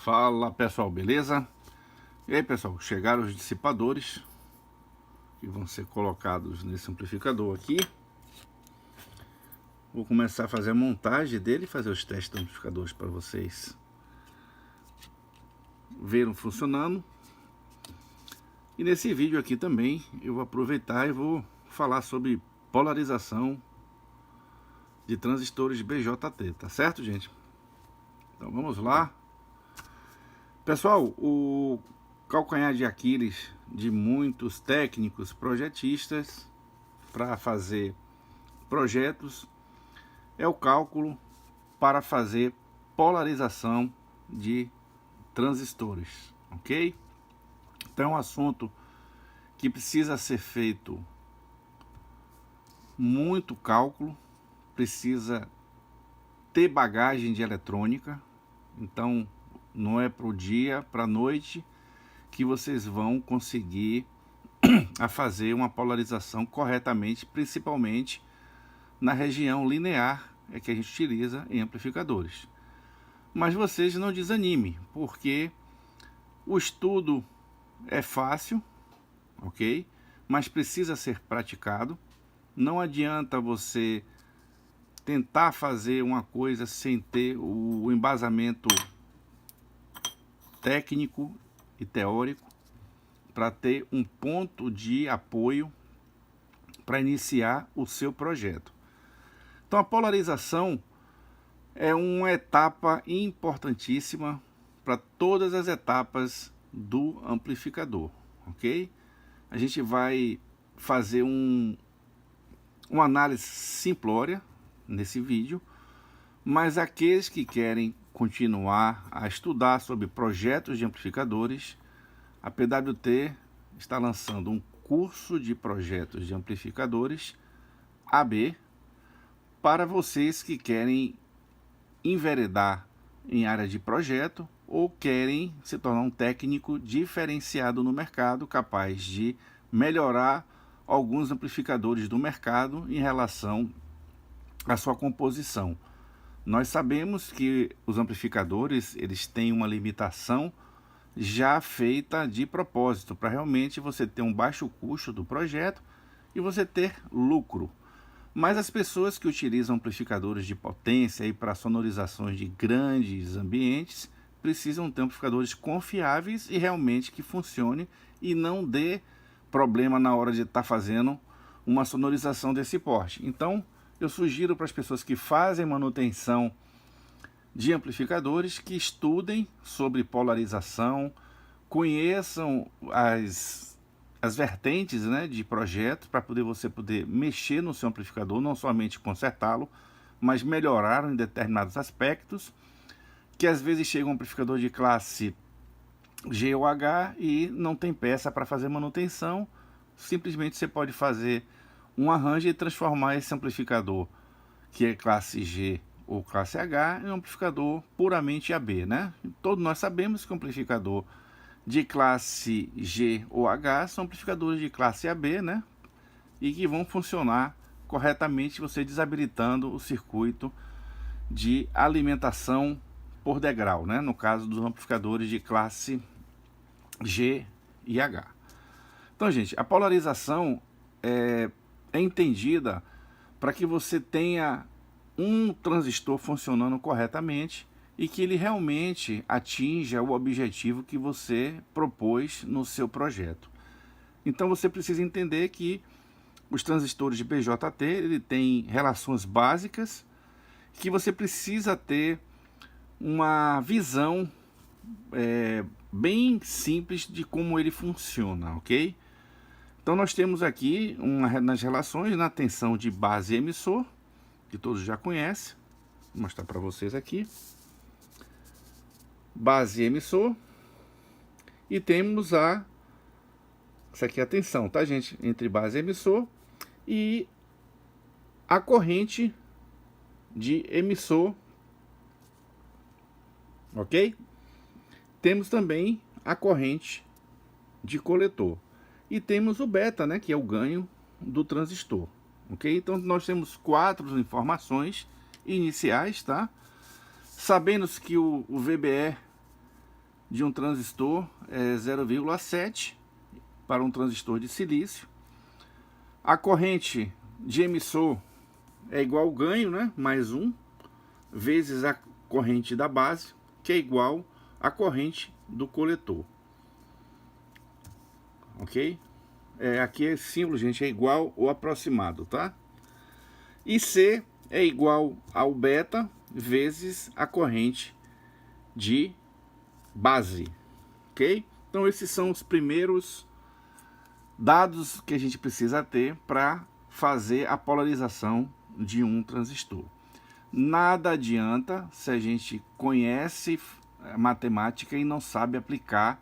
Fala pessoal, beleza? E aí pessoal, chegaram os dissipadores que vão ser colocados nesse amplificador aqui. Vou começar a fazer a montagem dele e fazer os testes dos amplificadores para vocês verem funcionando. E nesse vídeo aqui também eu vou aproveitar e vou falar sobre polarização de transistores BJT, tá certo, gente? Então vamos lá. Pessoal, o calcanhar de Aquiles de muitos técnicos projetistas para fazer projetos é o cálculo para fazer polarização de transistores, ok? Então é um assunto que precisa ser feito muito cálculo, precisa ter bagagem de eletrônica, então não é para o dia, para a noite que vocês vão conseguir a fazer uma polarização corretamente, principalmente na região linear é que a gente utiliza em amplificadores. Mas vocês não desanimem, porque o estudo é fácil, ok? Mas precisa ser praticado. Não adianta você tentar fazer uma coisa sem ter o embasamento técnico e teórico para ter um ponto de apoio para iniciar o seu projeto. Então a polarização é uma etapa importantíssima para todas as etapas do amplificador, ok? A gente vai fazer uma análise simplória nesse vídeo, mas aqueles que querem continuar a estudar sobre projetos de amplificadores, a PWT está lançando um curso de projetos de amplificadores AB para vocês que querem enveredar em área de projeto ou querem se tornar um técnico diferenciado no mercado, capaz de melhorar alguns amplificadores do mercado em relação à sua composição. Nós sabemos que os amplificadores eles têm uma limitação já feita de propósito, para realmente você ter um baixo custo do projeto e você ter lucro. Mas as pessoas que utilizam amplificadores de potência para sonorizações de grandes ambientes precisam ter amplificadores confiáveis e realmente que funcione e não dê problema na hora de estar fazendo uma sonorização desse porte. Então eu sugiro para as pessoas que fazem manutenção de amplificadores que estudem sobre polarização, conheçam as vertentes, né, de projeto para você poder mexer no seu amplificador, não somente consertá-lo, mas melhorar em determinados aspectos, que às vezes chega um amplificador de classe G ou H e não tem peça para fazer manutenção. Simplesmente você pode fazer um arranjo e transformar esse amplificador, que é classe G ou classe H, em um amplificador puramente AB, né? Todos nós sabemos que o amplificador de classe G ou H são amplificadores de classe AB, né? E que vão funcionar corretamente você desabilitando o circuito de alimentação por degrau, né? No caso dos amplificadores de classe G e H. Então, gente, a polarização é entendida para que você tenha um transistor funcionando corretamente e que ele realmente atinja o objetivo que você propôs no seu projeto. Então você precisa entender que os transistores de BJT ele tem relações básicas que você precisa ter uma visão bem simples de como ele funciona, ok? Então nós temos aqui nas relações na tensão de base emissor, que todos já conhecem. Vou mostrar para vocês aqui. Base emissor. E temos essa aqui é a tensão, tá, gente? Entre base emissor e a corrente de emissor, ok? Temos também a corrente de coletor. E temos o beta, né, que é o ganho do transistor, ok? Então nós temos 4 informações iniciais, tá? Sabendo que o VBE de um transistor é 0,7 para um transistor de silício. A corrente de emissor é igual ao ganho, né? Mais 1, vezes a corrente da base, que é igual à corrente do coletor. Ok? Aqui é símbolo, gente, é igual ou aproximado, tá? E C é igual ao beta vezes a corrente de base, ok? Então esses são os primeiros dados que a gente precisa ter para fazer a polarização de um transistor. Nada adianta se a gente conhece matemática e não sabe aplicar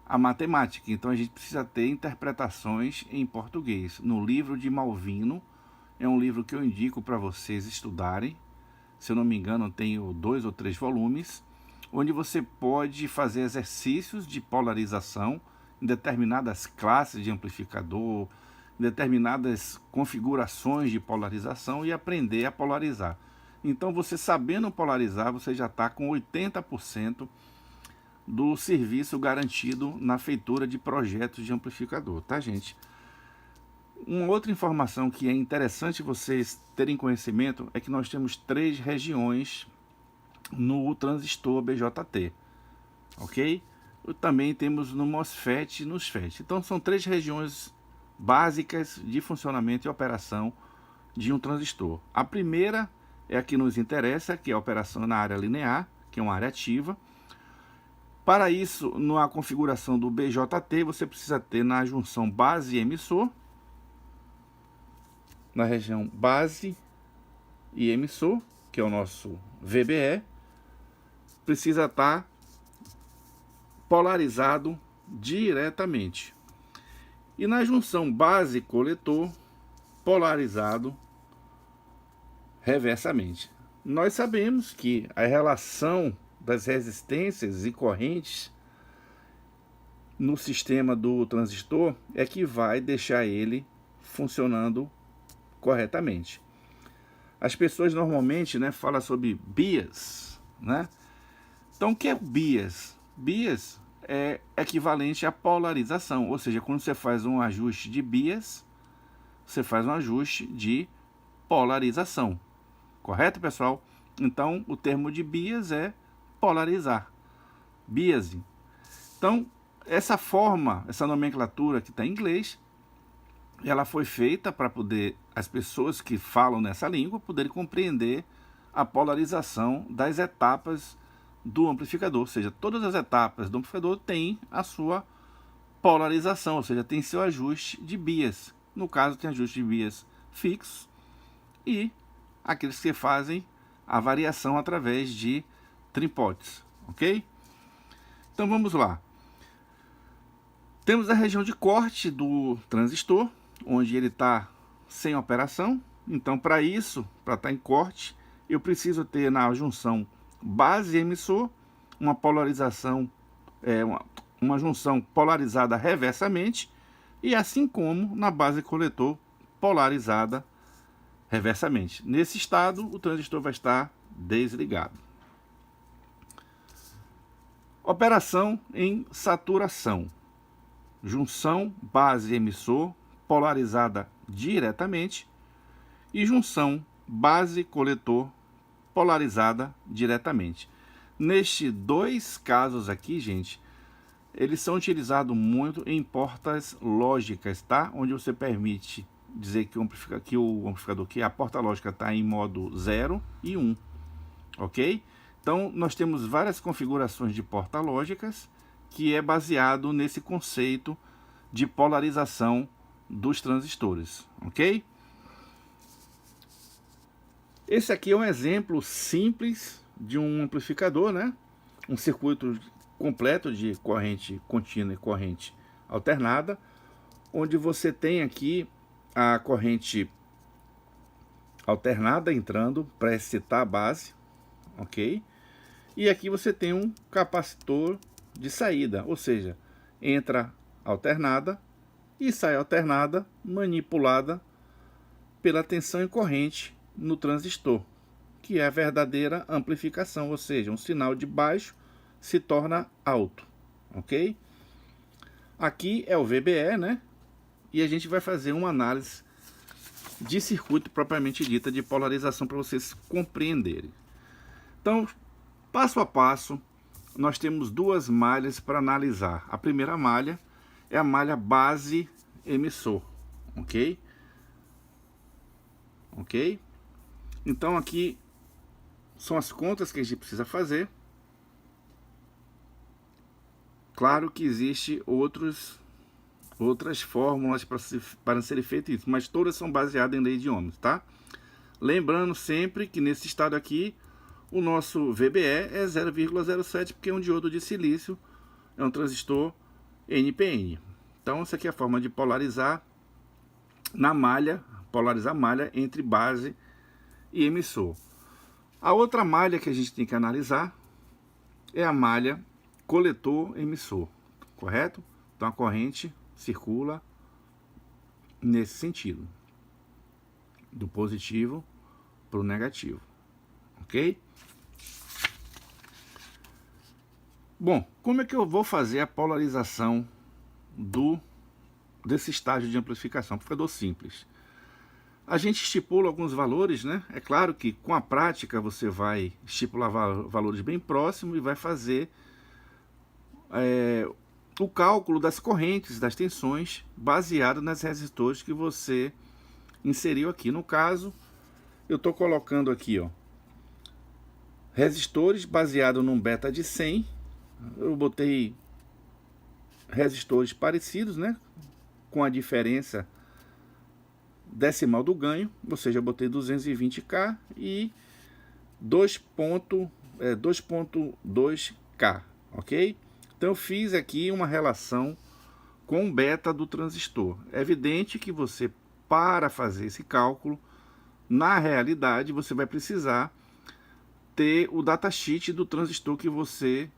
a matemática. Então a gente precisa ter interpretações em português. No livro de Malvino, é um livro que eu indico para vocês estudarem. Se eu não me engano, tenho 2 ou 3 volumes, onde você pode fazer exercícios de polarização em determinadas classes de amplificador, em determinadas configurações de polarização e aprender a polarizar. Então, você sabendo polarizar, você já está com 80% do serviço garantido na feitura de projetos de amplificador, tá, gente? Uma outra informação que é interessante vocês terem conhecimento é que nós temos 3 regiões no transistor BJT, ok? Também temos no MOSFET e no SFET. Então são 3 regiões básicas de funcionamento e operação de um transistor. A primeira é a que nos interessa, que é a operação na área linear, que é uma área ativa. Para isso, na configuração do BJT, você precisa ter na junção base e emissor, na região base e emissor, que é o nosso VBE, precisa estar polarizado diretamente. E na junção base-coletor, polarizado reversamente. Nós sabemos que a relação das resistências e correntes no sistema do transistor é que vai deixar ele funcionando corretamente. As pessoas normalmente, né, falam sobre bias, né? Então, o que é bias? Bias é equivalente à polarização, ou seja, quando você faz um ajuste de bias, você faz um ajuste de polarização. Correto, pessoal? Então, o termo de bias é polarizar. Biasing. Então, essa forma, essa nomenclatura que está em inglês, ela foi feita para poder as pessoas que falam nessa língua poderem compreender a polarização das etapas do amplificador, ou seja, todas as etapas do amplificador têm a sua polarização, ou seja, tem seu ajuste de bias. No caso, tem ajuste de bias fixos e aqueles que fazem a variação através de trimpotes, ok? Então vamos lá. Temos a região de corte do transistor, onde ele está sem operação. Então, para isso, para estar em corte, eu preciso ter na junção base emissor uma polarização, uma junção polarizada reversamente, e assim como na base coletor polarizada reversamente. Nesse estado, o transistor vai estar desligado. Operação em saturação. Junção base emissor polarizada diretamente e junção base coletor polarizada diretamente. Nestes 2 casos aqui, gente, eles são utilizados muito em portas lógicas, tá? Onde você permite dizer que o amplificador, que a porta lógica está em modo 0 e 1, ok? Então, nós temos várias configurações de porta lógicas que é baseado nesse conceito de polarização dos transistores, ok? Esse aqui é um exemplo simples de um amplificador, né? Um circuito completo de corrente contínua e corrente alternada, onde você tem aqui a corrente alternada entrando para excitar a base, ok? E aqui você tem um capacitor de saída, ou seja, entra alternada e sai alternada, manipulada pela tensão e corrente no transistor, que é a verdadeira amplificação, ou seja, um sinal de baixo se torna alto, ok? Aqui é o VBE, né? E a gente vai fazer uma análise de circuito propriamente dita de polarização para vocês compreenderem. Então, passo a passo, nós temos duas malhas para analisar. A primeira malha é a malha base emissor, ok? Ok? Então aqui são as contas que a gente precisa fazer. Claro que existe outras fórmulas para serem feito isso, mas todas são baseadas em lei de Ohms, tá? Lembrando sempre que nesse estado aqui, o nosso VBE é 0,07, porque é um diodo de silício, é um transistor NPN. Então, essa aqui é a forma de polarizar na malha, polarizar a malha entre base e emissor. A outra malha que a gente tem que analisar é a malha coletor-emissor, correto? Então, a corrente circula nesse sentido, do positivo para o negativo, ok? Bom, como é que eu vou fazer a polarização desse estágio de amplificação? Amplificador simples. A gente estipula alguns valores, né? É claro que com a prática você vai estipular valores bem próximos e vai fazer o cálculo das correntes, das tensões, baseado nas resistores que você inseriu aqui. No caso, eu estou colocando aqui, ó, resistores baseado num beta de 100. Eu botei resistores parecidos, né? Com a diferença decimal do ganho, ou seja, eu botei 220K e 2.2K, ok? Então eu fiz aqui uma relação com o beta do transistor. É evidente que você, para fazer esse cálculo, na realidade você vai precisar ter o datasheet do transistor que você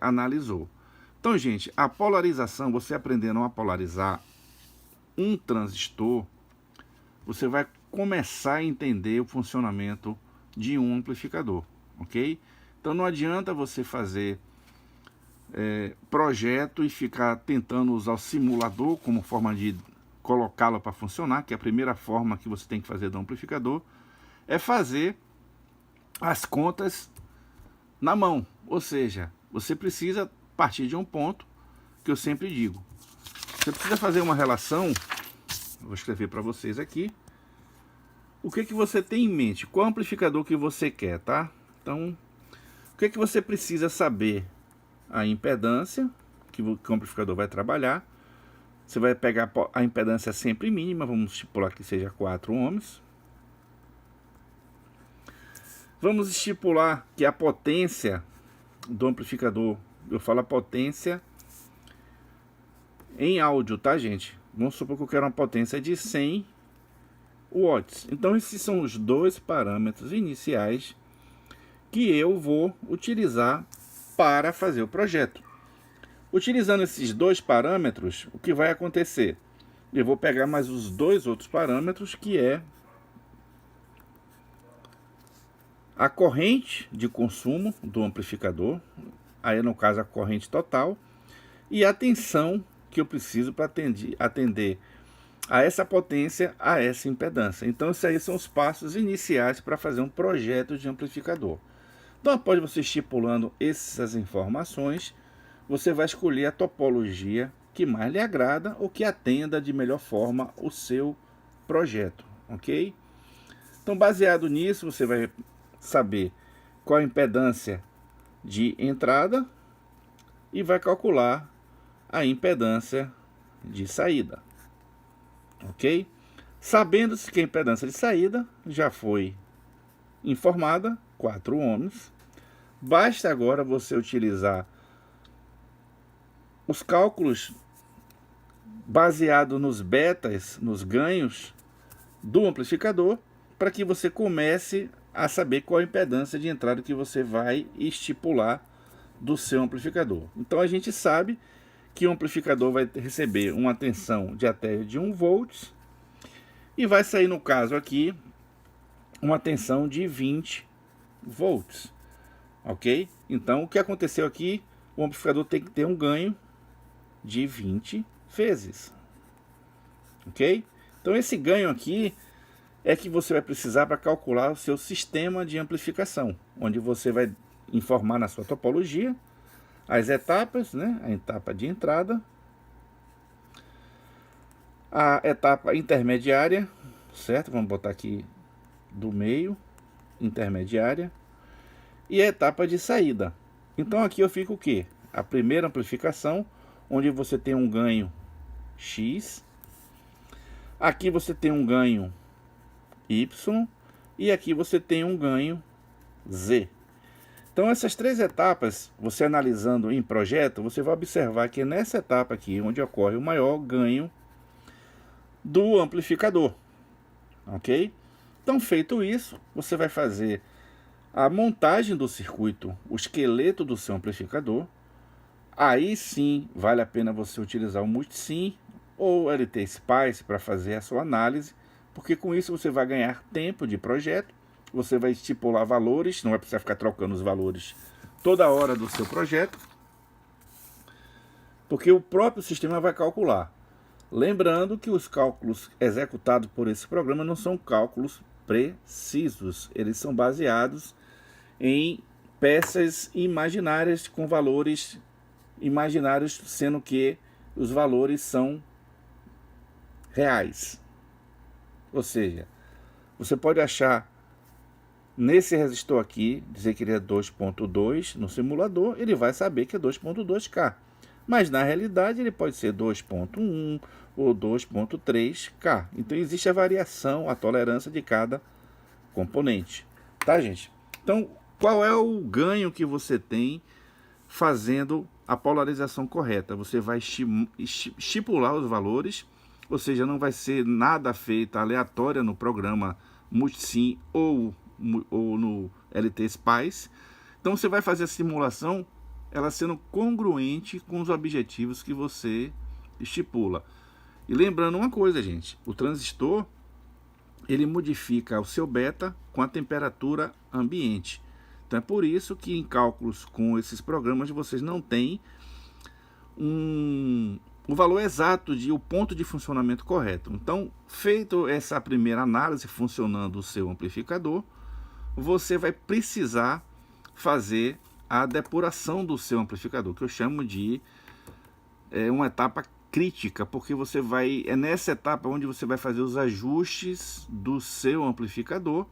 analisou. Então, gente, a polarização, você aprendendo a polarizar um transistor, você vai começar a entender o funcionamento de um amplificador, ok? Então não adianta você fazer projeto e ficar tentando usar o simulador como forma de colocá-lo para funcionar, que é a primeira forma que você tem que fazer do amplificador, é fazer as contas na mão, ou seja, você precisa partir de um ponto que eu sempre digo. Você precisa fazer uma relação, vou escrever para vocês aqui, o que você tem em mente, qual amplificador que você quer, tá? Então, o que você precisa saber? A impedância que o amplificador vai trabalhar. Você vai pegar a impedância sempre mínima, vamos estipular que seja 4 ohms. Vamos estipular que a potência do amplificador, eu falo a potência em áudio, tá, gente? Vamos supor que eu quero uma potência de 100 watts. Então esses são os dois parâmetros iniciais que eu vou utilizar para fazer o projeto. Utilizando esses dois parâmetros, o que vai acontecer? Eu vou pegar mais os dois outros parâmetros, que é a corrente de consumo do amplificador, aí no caso a corrente total, e a tensão que eu preciso para atender a essa potência, a essa impedância. Então esses aí são os passos iniciais para fazer um projeto de amplificador. Então após você estipulando essas informações, você vai escolher a topologia que mais lhe agrada ou que atenda de melhor forma o seu projeto, ok? Então baseado nisso, você vai saber qual a impedância de entrada e vai calcular a impedância de saída, ok? Sabendo-se que a impedância de saída já foi informada, 4 ohms, basta agora você utilizar os cálculos baseados nos betas, nos ganhos do amplificador, para que você comece a saber qual a impedância de entrada que você vai estipular do seu amplificador. Então a gente sabe que o amplificador vai receber uma tensão de até de 1 volt e vai sair, no caso aqui, uma tensão de 20 volts, ok? Então, o que aconteceu aqui, o amplificador tem que ter um ganho de 20 vezes. Ok? Então, esse ganho aqui é que você vai precisar para calcular o seu sistema de amplificação, onde você vai informar na sua topologia as etapas, né? A etapa de entrada, a etapa intermediária, certo? Vamos botar aqui do meio, intermediária, e a etapa de saída. Então aqui eu fico o quê? A primeira amplificação, onde você tem um ganho X, aqui você tem um ganho Y, e aqui você tem um ganho Z. Então essas três etapas, você analisando em projeto, você vai observar que é nessa etapa aqui onde ocorre o maior ganho do amplificador, ok? Então feito isso, você vai fazer a montagem do circuito, o esqueleto do seu amplificador. Aí sim vale a pena você utilizar o Multisim ou o LT Spice para fazer a sua análise, porque com isso você vai ganhar tempo de projeto, você vai estipular valores, não vai precisar ficar trocando os valores toda hora do seu projeto, porque o próprio sistema vai calcular. Lembrando que os cálculos executados por esse programa não são cálculos precisos, eles são baseados em peças imaginárias com valores imaginários, sendo que os valores são reais. Ou seja, você pode achar nesse resistor aqui, dizer que ele é 2.2 no simulador, ele vai saber que é 2.2K. Mas na realidade ele pode ser 2.1 ou 2.3K. Então existe a variação, a tolerância de cada componente. Tá, gente? Então, qual é o ganho que você tem fazendo a polarização correta? Você vai estipular os valores, ou seja, não vai ser nada feito aleatória no programa Multisim ou no LT Spice. Então você vai fazer a simulação, ela sendo congruente com os objetivos que você estipula. E lembrando uma coisa, gente, o transistor ele modifica o seu beta com a temperatura ambiente. Então é por isso que em cálculos com esses programas vocês não têm o valor exato de o ponto de funcionamento correto. Então, feito essa primeira análise funcionando o seu amplificador, você vai precisar fazer a depuração do seu amplificador, que eu chamo de uma etapa crítica, porque você vai, é nessa etapa onde você vai fazer os ajustes do seu amplificador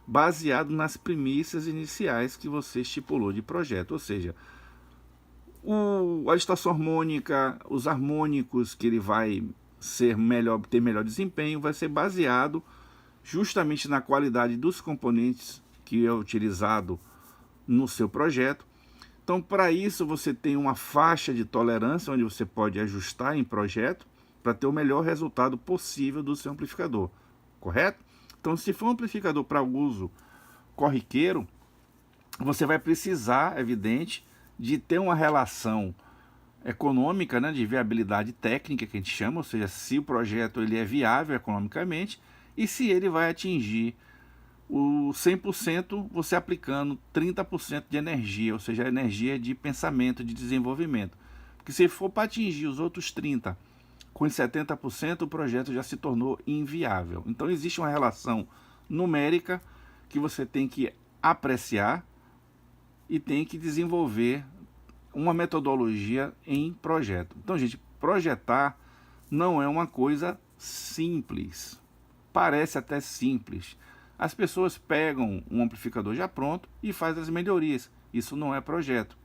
baseado nas premissas iniciais que você estipulou de projeto, ou seja, a distorção harmônica, os harmônicos que ele vai ter melhor desempenho, vai ser baseado justamente na qualidade dos componentes que é utilizado no seu projeto. Então, para isso, você tem uma faixa de tolerância onde você pode ajustar em projeto para ter o melhor resultado possível do seu amplificador, correto? Então, se for um amplificador para uso corriqueiro, você vai precisar, evidente, de ter uma relação econômica, né, de viabilidade técnica, que a gente chama, ou seja, se o projeto ele é viável economicamente e se ele vai atingir o 100%, você aplicando 30% de energia, ou seja, a energia de pensamento, de desenvolvimento. Porque se for para atingir os outros 30% com 70%, o projeto já se tornou inviável. Então existe uma relação numérica que você tem que apreciar e tem que desenvolver uma metodologia em projeto. Então, gente, projetar não é uma coisa simples. Parece até simples. As pessoas pegam um amplificador já pronto e fazem as melhorias. Isso não é projeto.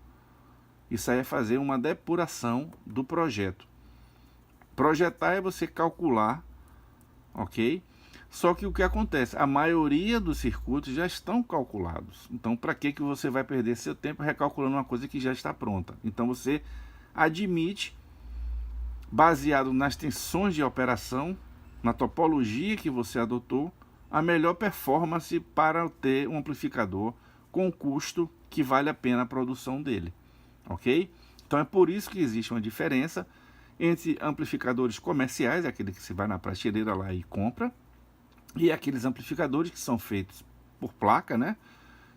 Isso aí é fazer uma depuração do projeto. Projetar é você calcular, ok? Só que o que acontece? A maioria dos circuitos já estão calculados. Então, para que você vai perder seu tempo recalculando uma coisa que já está pronta? Então, você admite, baseado nas tensões de operação, na topologia que você adotou, a melhor performance para ter um amplificador com custo que vale a pena a produção dele, ok? Então, é por isso que existe uma diferença entre amplificadores comerciais, aquele que você vai na prateleira lá e compra, e aqueles amplificadores que são feitos por placa, né?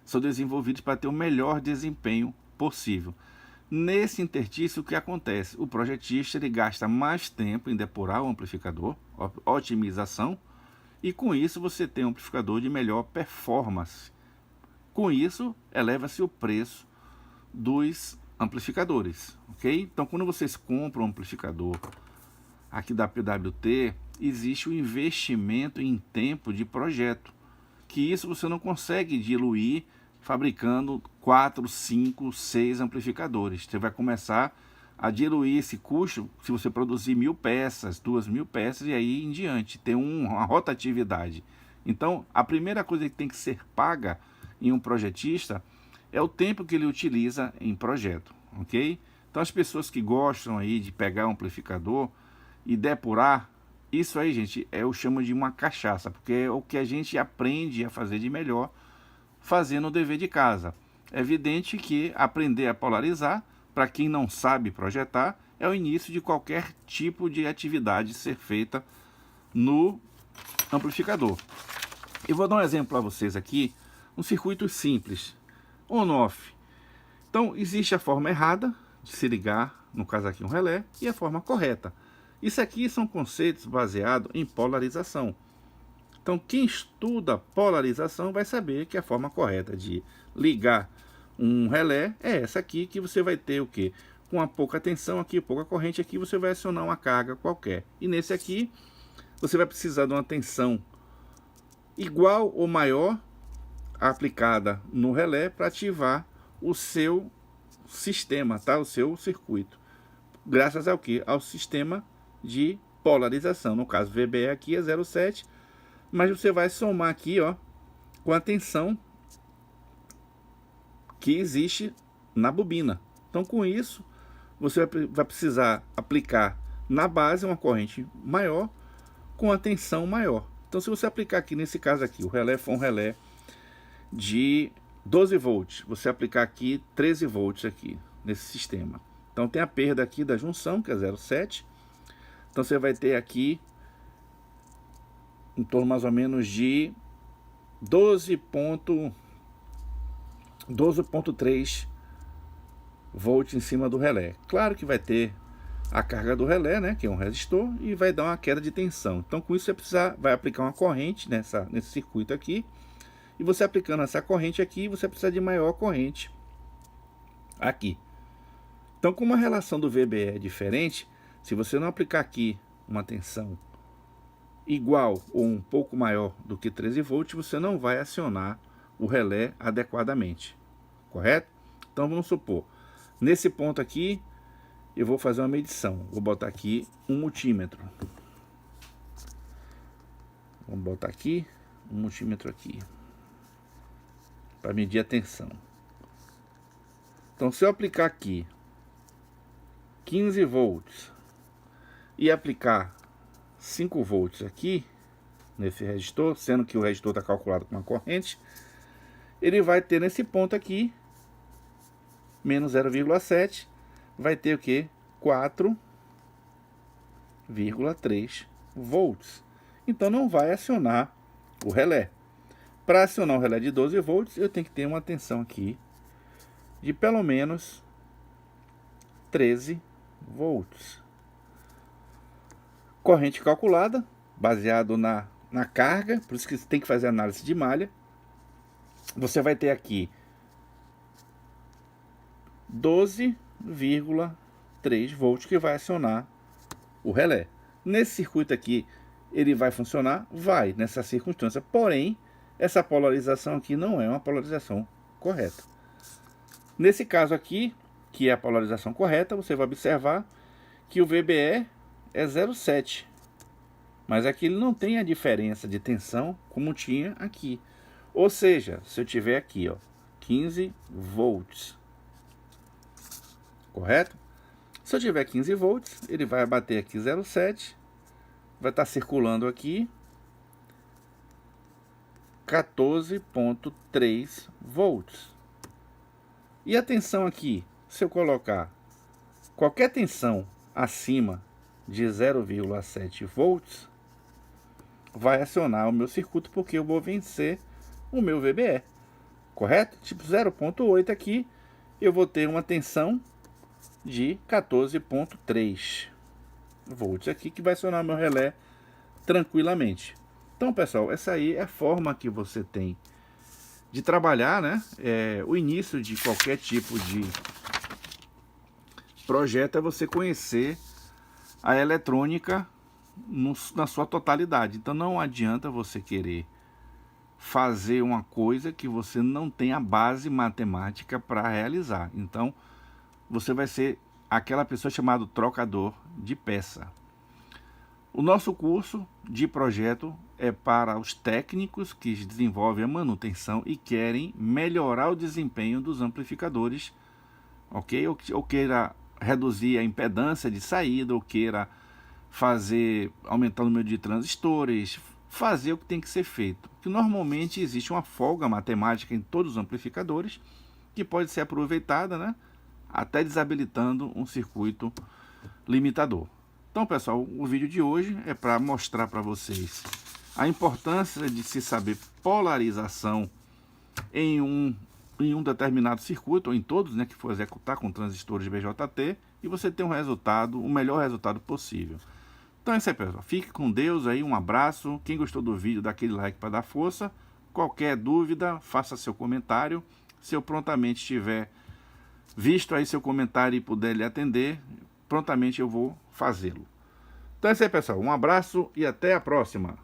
são desenvolvidos para ter o melhor desempenho possível. Nesse interstício, o que acontece? O projetista ele gasta mais tempo em depurar o amplificador, otimização, e com isso você tem um amplificador de melhor performance. Com isso, eleva-se o preço dos amplificadores, ok? Então, quando vocês compram um amplificador aqui da PWT, existe o investimento em tempo de projeto, que isso você não consegue diluir fabricando 4, 5, 6 amplificadores. Você vai começar a diluir esse custo se você produzir 1000 peças, 2000 peças e aí em diante, ter uma rotatividade. Então, a primeira coisa que tem que ser paga em um projetista é o tempo que ele utiliza em projeto, ok? Então, as pessoas que gostam aí de pegar um amplificador e depurar, isso aí, gente, eu chamo de uma cachaça, porque é o que a gente aprende a fazer de melhor fazendo o dever de casa. É evidente que aprender a polarizar, para quem não sabe projetar, é o início de qualquer tipo de atividade ser feita no amplificador. Eu vou dar um exemplo para vocês aqui, um circuito simples, on-off. Então, existe a forma errada de se ligar, no caso aqui um relé, e a forma correta. Isso aqui são conceitos baseados em polarização. Então, quem estuda polarização vai saber que a forma correta de ligar um relé é essa aqui, que você vai ter o quê? Com a pouca tensão aqui, pouca corrente aqui, você vai acionar uma carga qualquer. E nesse aqui, você vai precisar de uma tensão igual ou maior aplicada no relé para ativar o seu sistema, tá? O seu circuito. Graças ao quê? Ao sistema de polarização. No caso, VBE aqui é 0,7, mas você vai somar aqui, ó, com a tensão que existe na bobina. Então, com isso, você vai precisar aplicar na base uma corrente maior com a tensão maior. Então, se você aplicar aqui, nesse caso aqui, o relé for um relé de 12 volts, você aplicar aqui 13 volts aqui, nesse sistema. Então, tem a perda aqui da junção, que é 0,7. Então, você vai ter aqui em torno mais ou menos de 12,3 volts em cima do relé. Claro que vai ter a carga do relé, né, que é um resistor, e vai dar uma queda de tensão. Então, com isso, você vai aplicar uma corrente nesse circuito aqui, e você aplicando essa corrente aqui, você precisa de maior corrente aqui. Então, como a relação do VBE é diferente, se você não aplicar aqui uma tensão igual ou um pouco maior do que 13 volts, você não vai acionar o relé adequadamente, correto? Então, vamos supor, nesse ponto aqui, eu vou fazer uma medição. Vou botar aqui um multímetro. Vamos botar aqui um multímetro aqui, para medir a tensão. Então, se eu aplicar aqui 15 volts e aplicar 5 volts aqui nesse resistor, sendo que o resistor está calculado com uma corrente, ele vai ter nesse ponto aqui menos 0,7, vai ter o que? 4,3 volts. Então não vai acionar o relé. Para acionar o relé de 12 volts, eu tenho que ter uma tensão aqui de pelo menos 13 volts. Corrente calculada, baseado na carga, por isso que você tem que fazer análise de malha. Você vai ter aqui 12,3 volts que vai acionar o relé. Nesse circuito aqui, ele vai funcionar? Vai, nessa circunstância. Porém, essa polarização aqui não é uma polarização correta. Nesse caso aqui, que é a polarização correta, você vai observar que o VBE é 0,7. Mas aqui ele não tem a diferença de tensão como tinha aqui. Ou seja, se eu tiver aqui, ó, 15 volts, correto? Se eu tiver 15 volts, ele vai bater aqui 0,7, vai estar circulando aqui 14,3 volts. E a tensão aqui, se eu colocar qualquer tensão acima de 0,7 volts, vai acionar o meu circuito, porque eu vou vencer o meu VBE. correto? Tipo 0,8 aqui, eu vou ter uma tensão de 14,3 volts aqui, que vai acionar meu relé tranquilamente. Então, pessoal, essa aí é a forma que você tem de trabalhar, né? O início de qualquer tipo de projeto é você conhecer a eletrônica na sua totalidade. Então não adianta você querer fazer uma coisa que você não tem a base matemática para realizar. Então você vai ser aquela pessoa chamada trocador de peça. O nosso curso de projeto é para os técnicos que desenvolvem a manutenção e querem melhorar o desempenho dos amplificadores, ok? Ou queira reduzir a impedância de saída, ou queira aumentar o número de transistores, fazer o que tem que ser feito. Que normalmente existe uma folga matemática em todos os amplificadores que pode ser aproveitada, né? Até desabilitando um circuito limitador. Então, pessoal, o vídeo de hoje é para mostrar para vocês a importância de se saber polarização em um determinado circuito, ou em todos, né, que for executar com transistores de BJT, e você ter um resultado, o melhor resultado possível. Então é isso aí, pessoal. Fique com Deus aí, um abraço. Quem gostou do vídeo, dá aquele like para dar força. Qualquer dúvida, faça seu comentário. Se eu prontamente tiver visto aí seu comentário e puder lhe atender, prontamente eu vou fazê-lo. Então é isso aí, pessoal. Um abraço e até a próxima.